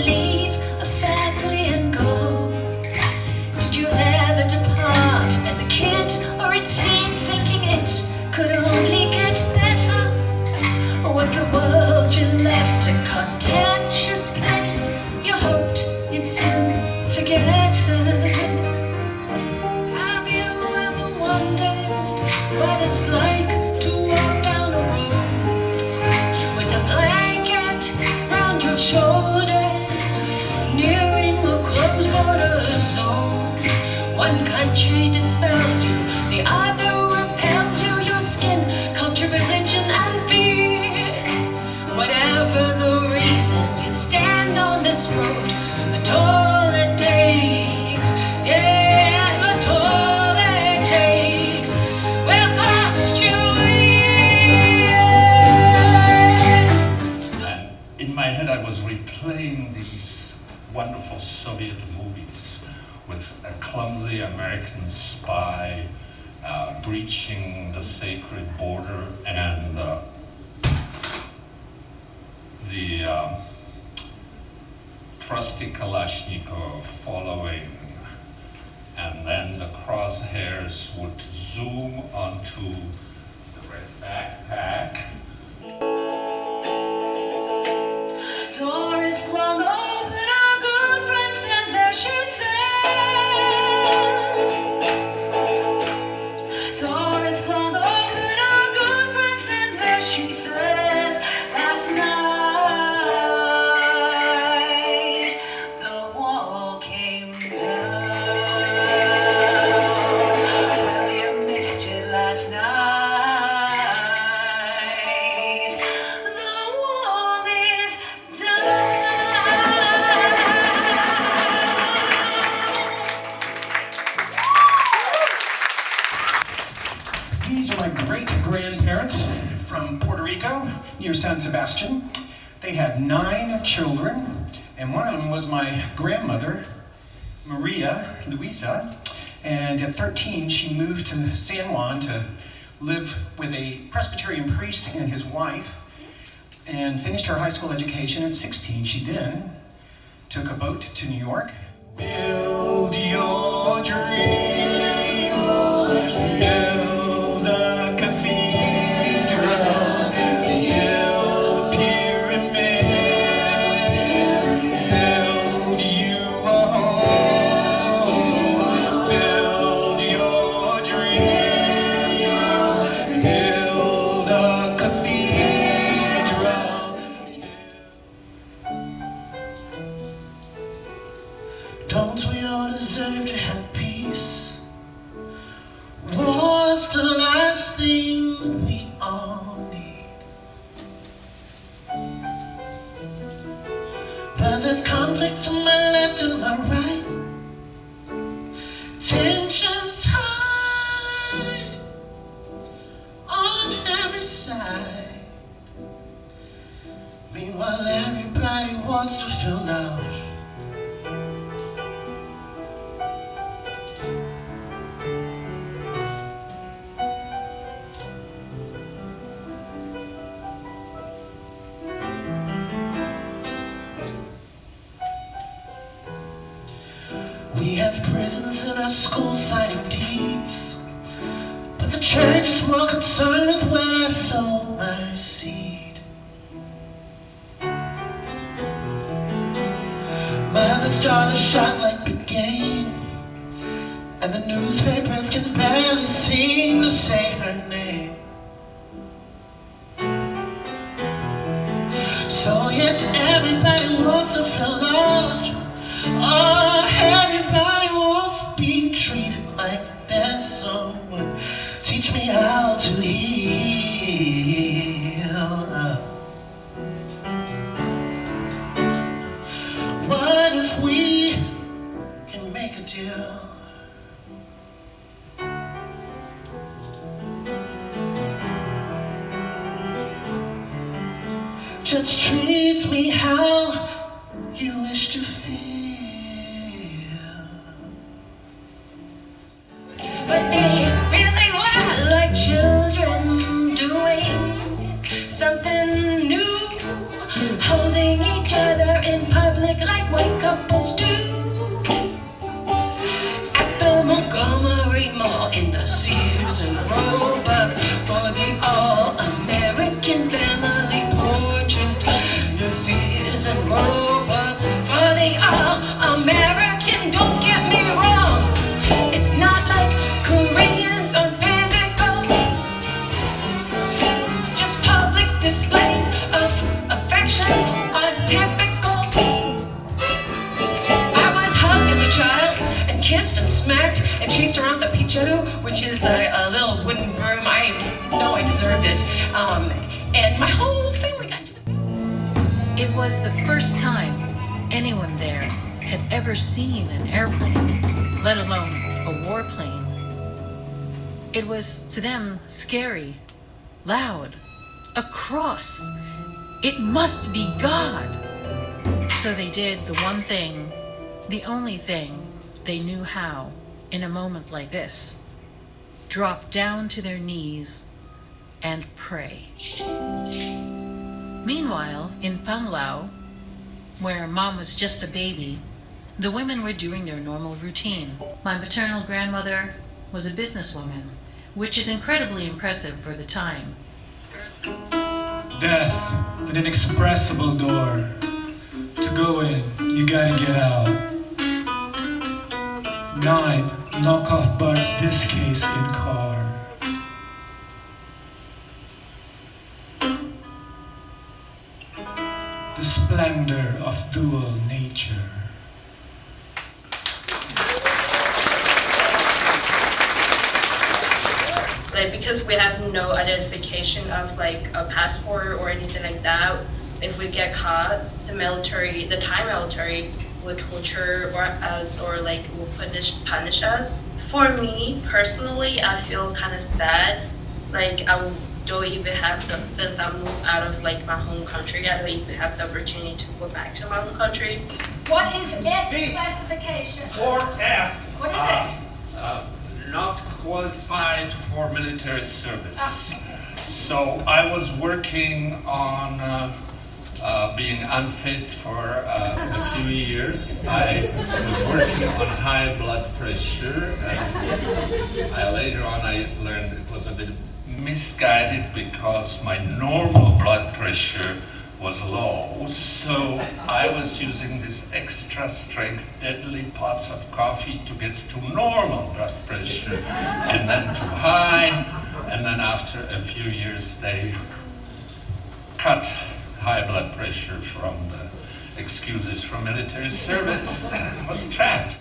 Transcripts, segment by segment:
leave a family and go? Did you ever depart as a kid or a teen thinking it could only get better? Or was the world you left a contentious place you hoped you'd soon forget it? Have you ever wondered what it's like to walk down a road with a blanket round your shoulders, nearing a closed border zone? One country dispels you, the other repels you, your skin, culture, religion, and fears. Whatever the reason, you stand on this road, the toll it takes, yeah, the toll it takes will cost you years. And in my head I was replaying these wonderful Soviet movies with a clumsy American spy breaching the sacred border and the trusty Kalashnikov following, and then the crosshairs would zoom onto the red backpack. Door is flung open, our good friend stands there, she says. Door is flung open, our good friend stands there, she says. Last night, the wall came down. Well, you missed it last night. The wall is down. These are my great-grandparents from Puerto Rico, near San Sebastian. They had 9 children, and one of them was my grandmother, Maria Luisa. And at 13, she moved to San Juan to live with a Presbyterian priest and his wife, and finished her high school education. At 16, she then took a boat to New York. Build your dreams, build a cathedral, build pyramids, build you a home, build your dreams, build a cathedral. Don't we all deserve to have peace? War's the last thing we all need. But there's conflicts on my left and my right. Tensions high on every side. Meanwhile, everybody wants to feel loud. We have prisons in our schools signing deeds, but the church is more concerned with where I sow my seed. Mother's daughter shot like big game, and the newspapers can barely seem to say her name. So yes, everybody wants to feel loved. Oh, everybody wants to be treated like there's someone. Teach me how to heal. What if we can make a deal? Just treat me how you wish to feel. But they really were like children doing something new, holding each other in public. public like white couples do. At the Montgomery Mall in the Sears and Roebuck for the all-American family portrait. The Sears and Roebuck for the all-American. Don't get me wrong, it's not like Koreans or physical, just public displays of affection are typical. I was hugged as a child and kissed and smacked and chased around the pichu, which is a little wooden broom. I know I deserved it. And my whole family got to the... It was the first time anyone there had ever seen an airplane, let alone a warplane. It was to them scary, loud, a cross. It must be God. So they did the one thing, the only thing they knew how in a moment like this. Drop down to their knees and pray. Meanwhile, in Panglao, where Mom was just a baby, the women were doing their normal routine. My maternal grandmother was a businesswoman, which is incredibly impressive for the time. Death, an inexpressible door. To go in, you gotta get out. 9, knock off Bart's disc case in car. The splendor of dual nature. Like, because we have no identification of like a passport or anything like that, if we get caught, the Thai military would torture us or like will punish us. For me personally, I feel kind of sad. Like I don't even have the, since I moved out of like my home country, I don't even have the opportunity to go back to my home country. What is F classification? For F. What is it? Not qualified for military service. So I was working on being unfit for a few years. I was working on high blood pressure, and later on I learned it was a bit misguided because my normal blood pressure was low, so I was using this extra strength deadly pots of coffee to get to normal blood pressure, and then to high, and then after a few years they cut high blood pressure from the excuses from military service, and I was trapped.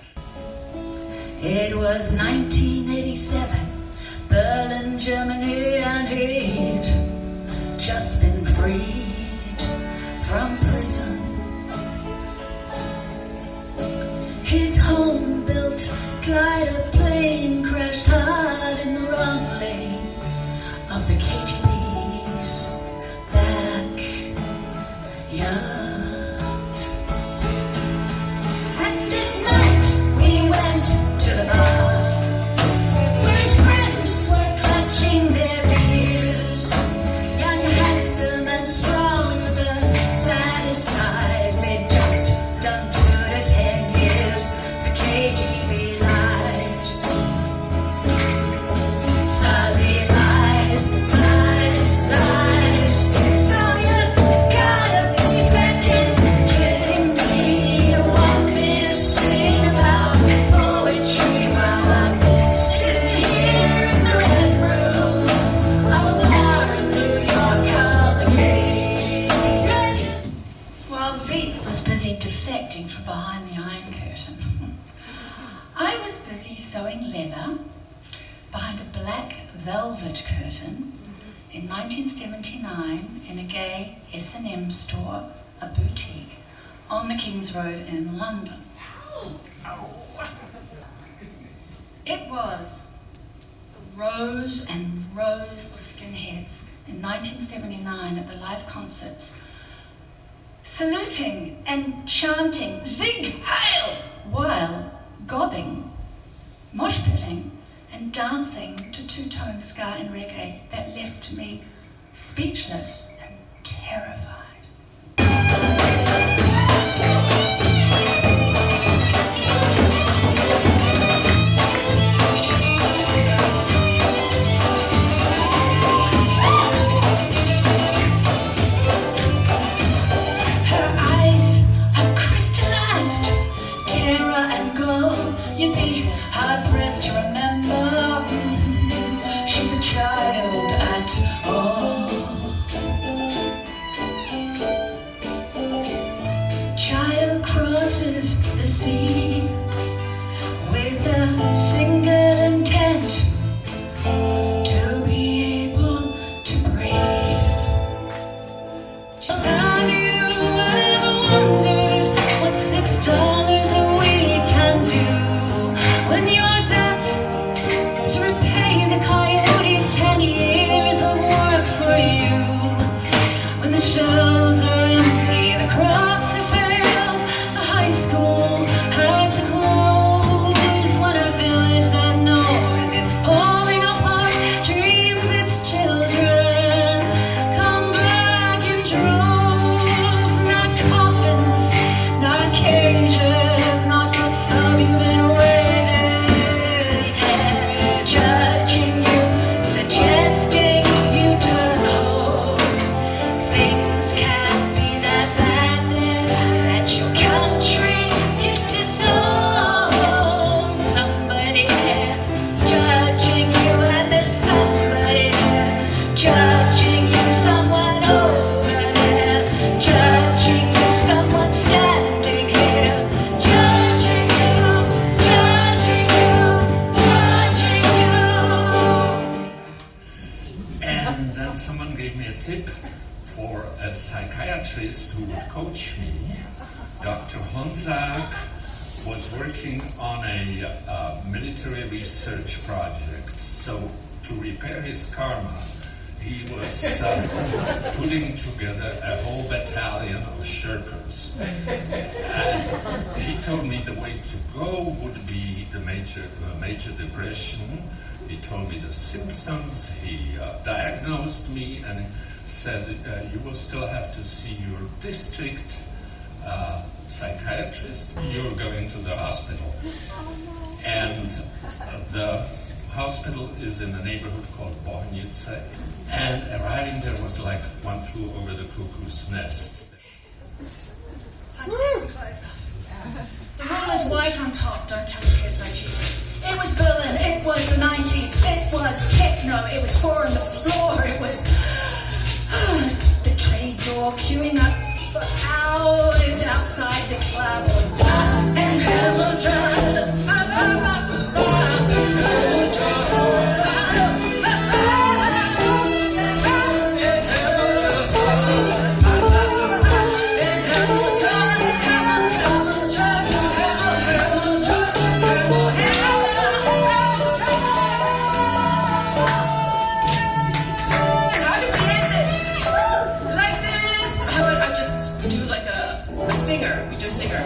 It was 1987, Berlin, Germany, and he'd just been freed from prison. His home-built glider plane crashed hard in the wrong lane of the KGB's backyard. And at night we went to the bar, where his friends were clutching their beers, young, handsome, and strong with the saddest eyes. They'd just done 2 to 10 years for KGB lives. Stasi lies, lies, lies. So you gotta be fucking kidding me. You want me to sing about poetry while I'm sitting here in the red room of a bar in New York called the KGB. While Veep was busy defecting from behind the Iron Curtain, I was busy sewing leather behind a black velvet curtain in 1979 in a gay S&M store, a boutique, on the King's Road in London. It was rows and rows of skinheads in 1979 at the live concerts, saluting and chanting Zeke, Hail, while gobbing, mosh pitting, and dancing to two-tone ska and reggae that left me speechless and terrified. sea with a single intent to be able to breathe. Have you ever wondered what $6 a week can do when your debt to repay the coyotes 10 years of work for you? When the shelves are empty, the crops have failed, the high school had to close. When a village that knows it's falling apart dreams its children come back in droves. Not coffins, not cages, not for subhuman wages. And judging you, suggesting you turn home. Things can't be that bad then, that your country you disown. Somebody judging you, and there's somebody judging you, someone over there judging you, someone standing here judging you, judging you, judging you. And then someone gave me a tip for a psychiatrist who would coach me. Dr. Honzak was working on a military research project. So to repair his karma, he was putting together a whole battalion of shirkers. And he told me the way to go would be the major depression. He told me the symptoms, he diagnosed me, and said, you will still have to see your district psychiatrist. You're going to the hospital. And the hospital is in a neighborhood called Bornice. And arriving there was like one flew over the cuckoo's nest. It's time to say some clothes. The rule is white on top, don't tell the kids I cheated. It was Berlin, it was the 90s, it was techno, it was four on the floor, it was the trays all queuing up for hours outside the club. And Hamilton. Stinger. We do a stinger.